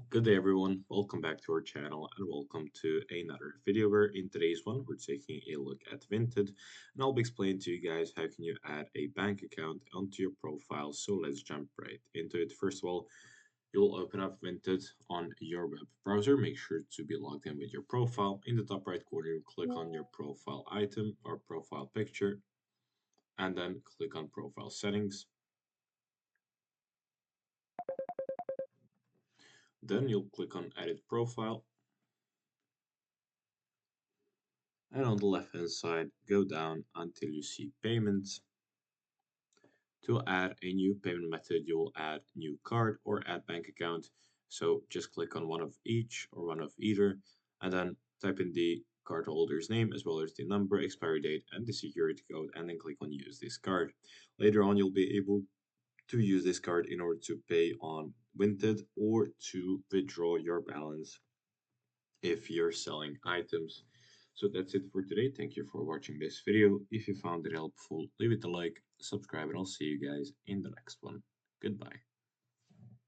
Good day, everyone. Welcome back to our channel and welcome to another video where in today's one we're taking a look at Vinted and I'll be explaining to you guys how can you add a bank account onto your profile. So let's jump right into it. First of all, you'll open up Vinted on your web browser. Make sure to be logged in with your profile. In the top right corner, you click on your profile item or profile picture and then click on profile settings. Then you'll click on edit profile. And on the left hand side, go down until you see payments. To add a new payment method, you will add new card or add bank account. So just click on one of each or one of either, and then type in the cardholder's name as well as the number, expiry date, and the security code, and then click on use this card. Later on, you'll be able to use this card in order to pay on Vinted or to withdraw your balance if you're selling items. So that's it for today. Thank you for watching this video. If you found it helpful, leave it a like, subscribe, and I'll see you guys in the next one. Goodbye.